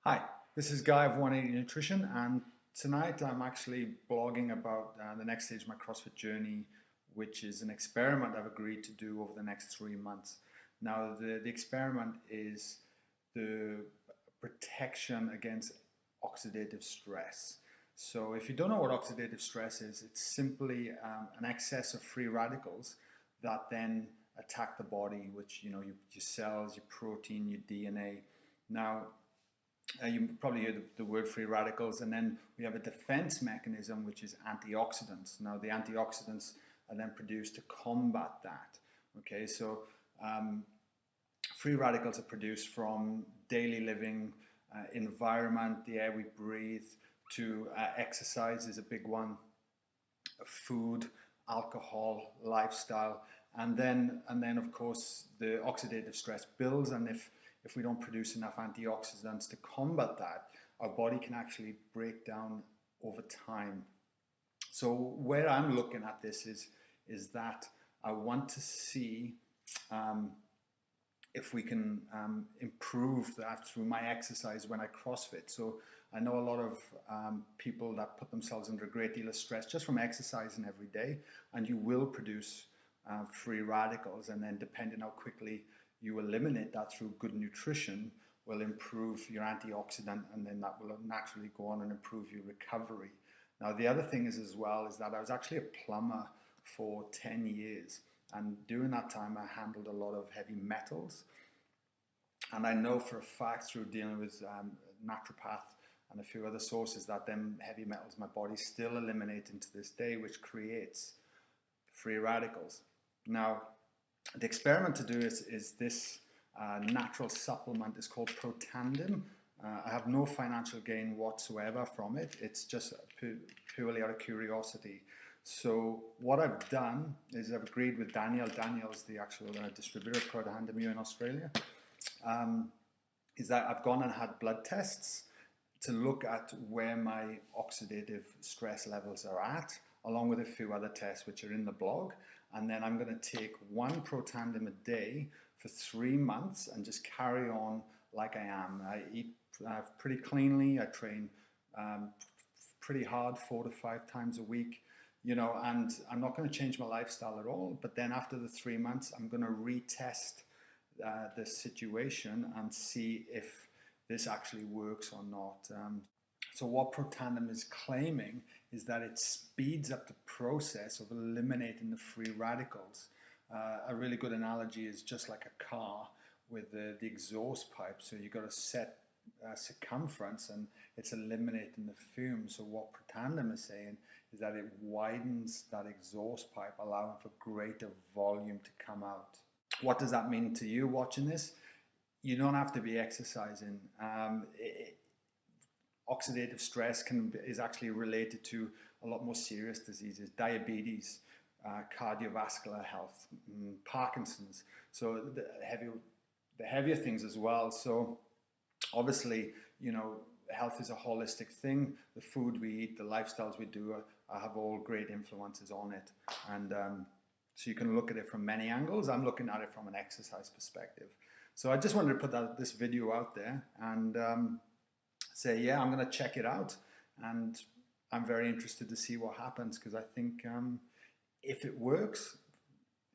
Hi, this is Guy of 180 Nutrition, and tonight I'm actually blogging about the next stage of my CrossFit journey, which is an experiment I've agreed to do over the next 3 months. Now, the experiment is the protection against oxidative stress. So if you don't know what oxidative stress is, it's simply an excess of free radicals that then attack the body, which, your cells, your protein, your DNA. Now, you probably hear the word free radicals, and then we have a defense mechanism, which is antioxidants. Now, the antioxidants are then produced to combat that. Okay, so free radicals are produced from daily living, environment, the air we breathe, to exercise is a big one, food, alcohol, lifestyle, and then of course the oxidative stress builds, and if we don't produce enough antioxidants to combat that, our body can actually break down over time. So where I'm looking at this is that I want to see if we can improve that through my exercise when I CrossFit. So I know a lot of people that put themselves under a great deal of stress just from exercising every day, and you will produce free radicals, and then depending how quickly you eliminate that through good nutrition will improve your antioxidant, and then that will naturally go on and improve your recovery. Now, the other thing is as well is that I was actually a plumber for 10 years, and during that time I handled a lot of heavy metals, and I know for a fact through dealing with naturopath and a few other sources that them heavy metals my body still eliminating to this day, which creates free radicals. Now, the experiment to do is this natural supplement is called Protandim. I have no financial gain whatsoever from it. It's just purely out of curiosity. So what I've done is I've agreed with Daniel. Daniel's the actual distributor of Protandim here in Australia. Is that I've gone and had blood tests to look at where my oxidative stress levels are at, along with a few other tests which are in the blog. And then I'm going to take one Protandim a day for 3 months and just carry on like I am. I eat pretty cleanly. I train pretty hard 4 to 5 times a week, and I'm not going to change my lifestyle at all. But then after the 3 months, I'm going to retest the situation and see if this actually works or not. So what Protandim is claiming is that it speeds up the process of eliminating the free radicals. A really good analogy is just like a car with the exhaust pipe. So you've got a set circumference, and it's eliminating the fumes. So what Protandim is saying is that it widens that exhaust pipe, allowing for greater volume to come out. What does that mean to you watching this? You don't have to be exercising. Oxidative stress is actually related to a lot more serious diseases, diabetes, cardiovascular health, Parkinson's. So the heavier things as well. So obviously, health is a holistic thing. The food we eat, the lifestyles we do have all great influences on it. And so you can look at it from many angles. I'm looking at it from an exercise perspective. So I just wanted to put this video out there and say, yeah, I'm going to check it out, and I'm very interested to see what happens, because I think if it works,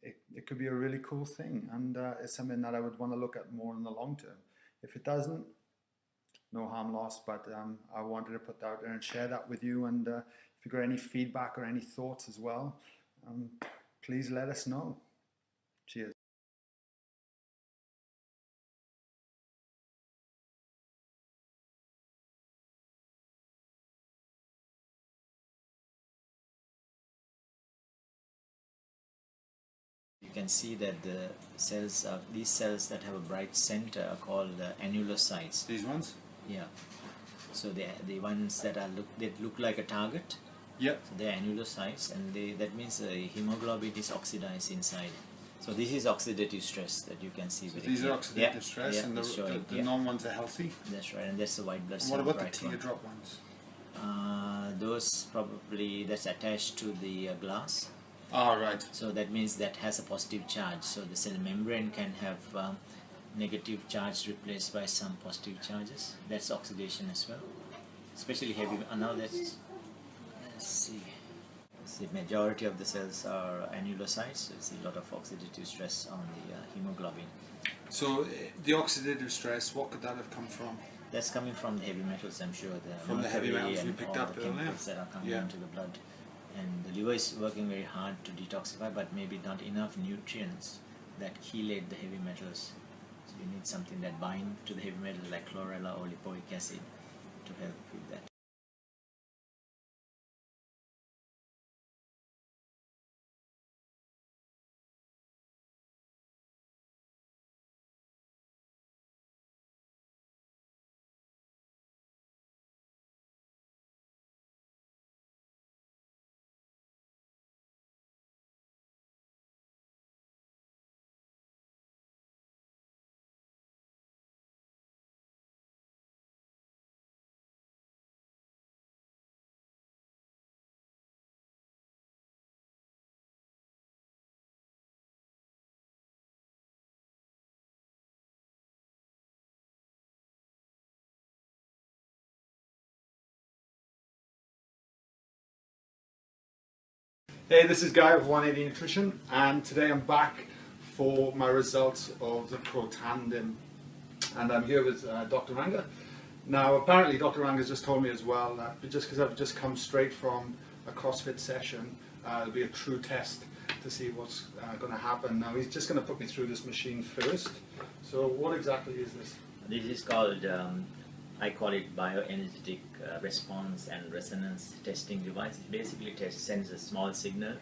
it could be a really cool thing, and it's something that I would want to look at more in the long term. If it doesn't, no harm lost, but I wanted to put that out there and share that with you, and if you've got any feedback or any thoughts as well, please let us know. Cheers. You can see that the cells are, these cells that have a bright center are called annulocytes. These ones? Yeah. So the ones that look like a target. Yeah. So they're annulocytes, and that means the hemoglobin is oxidized inside. So this is oxidative stress that you can see. So these are oxidative stress, and the non-ones are healthy? That's right, and that's the white blood cell. cell. What about the teardrop ones? Those probably, that's attached to the glass. Oh, right. So that means that has a positive charge. So the cell membrane can have negative charge replaced by some positive charges. That's oxidation as well, especially heavy. Now let's see. The majority of the cells are annulocytes, so you see a lot of oxidative stress on the hemoglobin. So the oxidative stress, what could that have come from? That's coming from the heavy metals, I'm sure. From the heavy mercury metals we and picked all up the earlier. chemicals that are coming Yeah. into the blood. And the liver is working very hard to detoxify, but maybe not enough nutrients that chelate the heavy metals. So you need something that binds to the heavy metals like chlorella or lipoic acid to help with that. Hey, this is Guy of 180 Nutrition, and today I'm back for my results of the Protandim, and I'm here with Dr. Ranga. Now, apparently Dr. Ranga's just told me as well that just because I've just come straight from a CrossFit session, it'll be a true test to see what's going to happen. Now, he's just going to put me through this machine first. So what exactly is this? This is called, I call it bioenergetic response and resonance testing device. It basically sends a small signal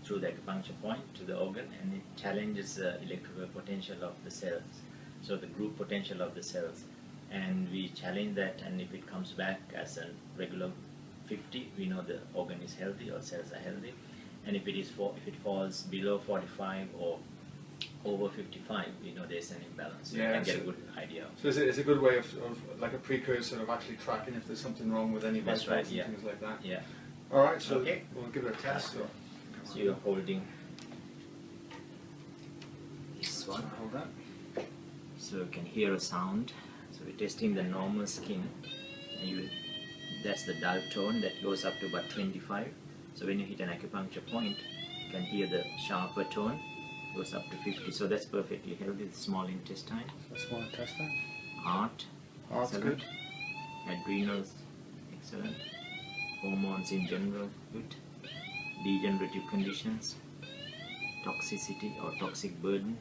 through the acupuncture point to the organ, and it challenges the electrical potential of the cells, so the group potential of the cells. And we challenge that, and if it comes back as a regular 50, we know the organ is healthy or cells are healthy. And if it falls below 45 or over 55, we know there's an imbalance. So you can get a good idea. So it's a good way of like a precursor of actually tracking if there's something wrong with any That's vitals right, and things like that. Yeah. All right, so Okay. we'll give it a test. So you're holding this one. Hold that. So you can hear a sound. So we're testing the normal skin. And that's the dull tone that goes up to about 25. So when you hit an acupuncture point, you can hear the sharper tone, goes up to 50. So that's perfectly healthy. The small intestine, Small intestine. heart, Heart's excellent. good. Adrenals, excellent. Hormones in general, good. Degenerative conditions, toxicity or toxic burden,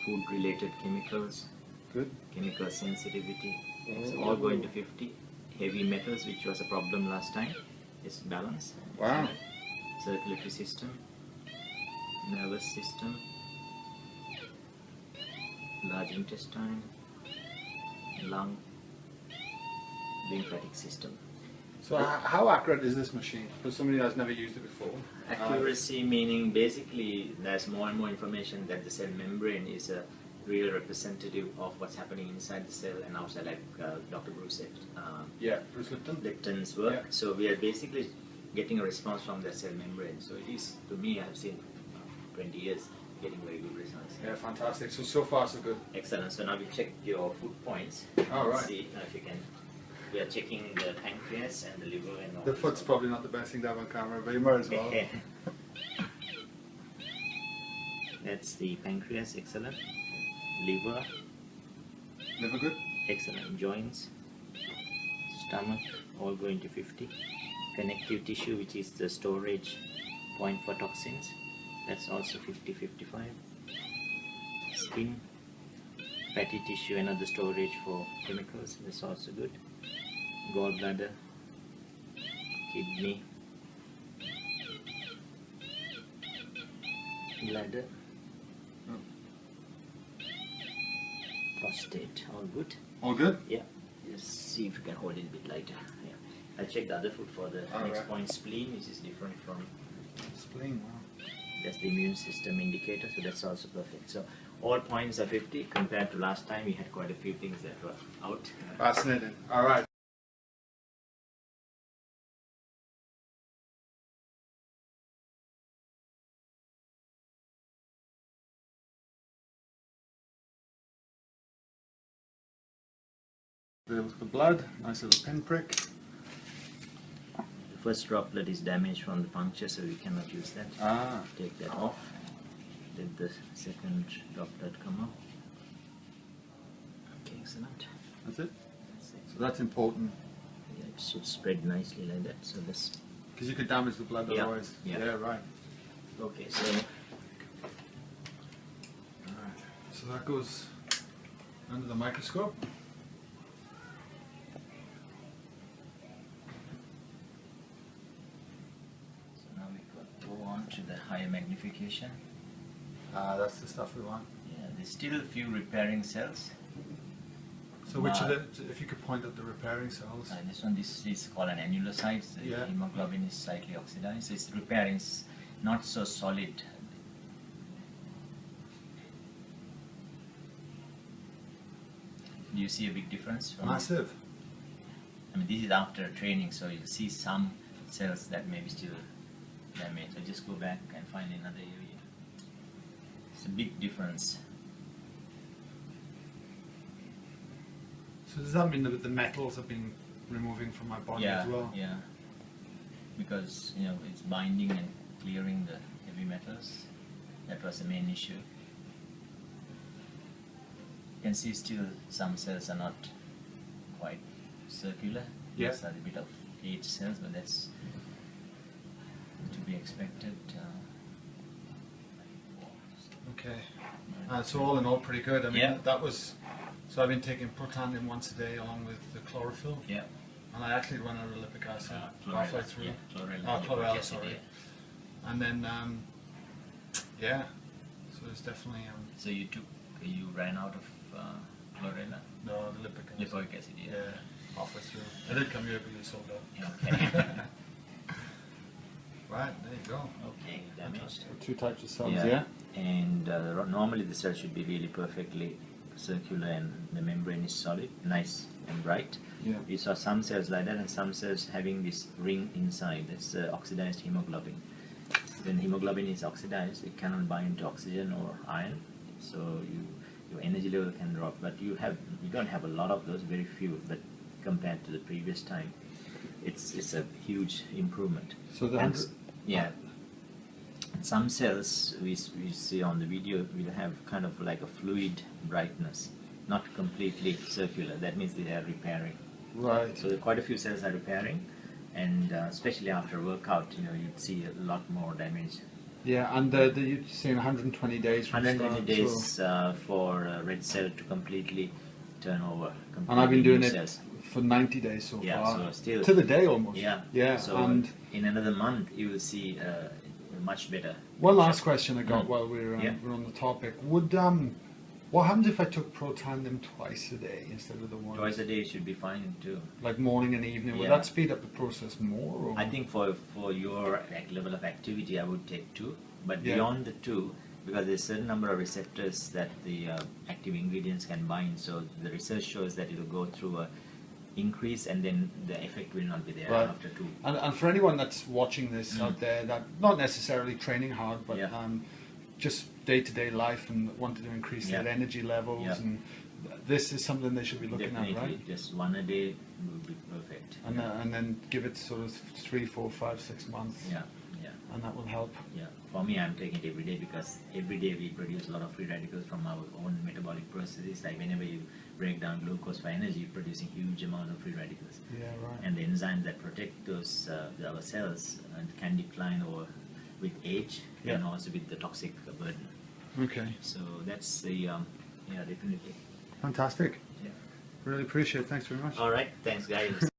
food-related chemicals, Good. chemical sensitivity, it's all going to 50. Heavy metals, which was a problem last time, is balanced. Wow. Circulatory system, nervous system, large intestine, lung, lymphatic system. So how accurate is this machine? For somebody that's never used it before. Accuracy meaning basically there's more and more information that the cell membrane is a real representative of what's happening inside the cell and outside, like Dr. Bruce said, Yeah, Bruce Lipton. Lipton's work. Yeah. So we are basically getting a response from the cell membrane. So it is, to me, I've seen 20 years getting very good results. Yeah, fantastic. So far so good. Excellent. So now we check your food points. All right. See if you can. We are checking the pancreas and the liver and all. The foot's probably not the best thing to have on camera, but you might as well. That's the pancreas, excellent. Liver, Liver good? excellent. Joints, stomach, all going to 50. Connective tissue, which is the storage point for toxins, that's also 50-55. Skin, fatty tissue, another storage for chemicals, that's also good. Gallbladder, kidney, bladder, prostate, all good. All good? Yeah, just see if you can hold it a bit lighter. Yeah. I'll check the other foot for the All next right. point, spleen, which is different from, Spleen, wow. that's the immune system indicator, so that's also perfect. So all points are 50 compared to last time. We had quite a few things that were out. Fascinating. All right. the blood, nice little pinprick. The first droplet is damaged from the puncture, so we cannot use that. Take that off. Let the second droplet come up. Okay, excellent. That's it? That's it. So that's important. Yeah, it should spread nicely like that. So this. Because you could damage the blood Yeah, otherwise. yeah. Right. Okay, so. Alright. So that goes under the microscope. So now we could go on to the higher magnification. That's the stuff we want. Yeah, there's still a few repairing cells. So which of the, if you could point at the repairing cells. This is called an annulocyte. The Yeah. hemoglobin is slightly oxidized. So it's repairing, not so solid. Do you see a big difference? Massive. I mean, this is after training, so you see some cells that may be still damaged. So just go back and find another area. It's a big difference. So does that mean that the metals have been removing from my body Yeah, as well? yeah. Because it's binding and clearing the heavy metals. That was the main issue. You can see still some cells are not quite circular. Yeah. These are a bit of aged cells, but that's to be expected. Okay. So all in all, pretty good. I mean, Yeah. that was. So I've been taking Protandim once a day along with the chlorophyll, Yeah. and I actually run out of lipic acid halfway Chlorella. through. Yeah, chlorella. Oh, chlorella, Yes, sorry. yeah. And then, yeah. So it's definitely So you ran out of chlorella? no the lipic acid. Lipoic acid, yeah. Yeah, halfway through. I did come here because you sold out. Yeah, okay. Right, there you go. Okay, damaged. Two types of cells. Yeah. And normally the cell should be really perfectly circular and the membrane is solid, nice and bright. Yeah. We saw some cells like that and some cells having this ring inside. That's oxidized hemoglobin. When hemoglobin is oxidized, it cannot bind to oxygen or iron, so your energy level can drop. But you don't have a lot of those, very few. But compared to the previous time, it's a huge improvement. So the And yeah. Some cells we see on the video will have kind of like a fluid brightness, not completely circular. That means they are repairing. right. So quite a few cells are repairing, and especially after workout, you'd see a lot more damage. Yeah, and you're saying 120 days from 120 start, days so- for a red cell to completely turn over. and I've been completely doing new it cells. for 90 days so Yeah, far. so still- to the day almost. Yeah. Yeah. So And in another month, you will see much better. one last question I got Mm. while we're Yeah. on the topic: would what happens if I took Protandim twice a day instead of the one? Twice a day should be fine too. Like morning and evening. Would Yeah. that speed up the process more? Or? I think for your level of activity, I would take 2. But Yeah. beyond the 2, because there's a certain number of receptors that the active ingredients can bind, so the research shows that it will go through a increase and then the effect will not be there Right. after 2. And for anyone that's watching this out there, that not necessarily training hard, but Yeah. just day-to-day life and wanted to increase Yeah. their energy levels, Yeah. and this is something they should be looking Definitely, at, right? just 1 a day would be perfect. And then give it sort of 3, 4, 5, 6 months, Yeah, yeah, and that will help. yeah. For me, I'm taking it every day because every day we produce a lot of free radicals from our own metabolic processes. Like whenever you break down glucose for energy, you're producing huge amount of free radicals. Yeah, right. And the enzymes that protect those our cells can decline over with age Yeah. and also with the toxic burden. Okay, So that's the yeah, definitely. fantastic. Yeah. Really appreciate it. Thanks very much. All right, thanks guys.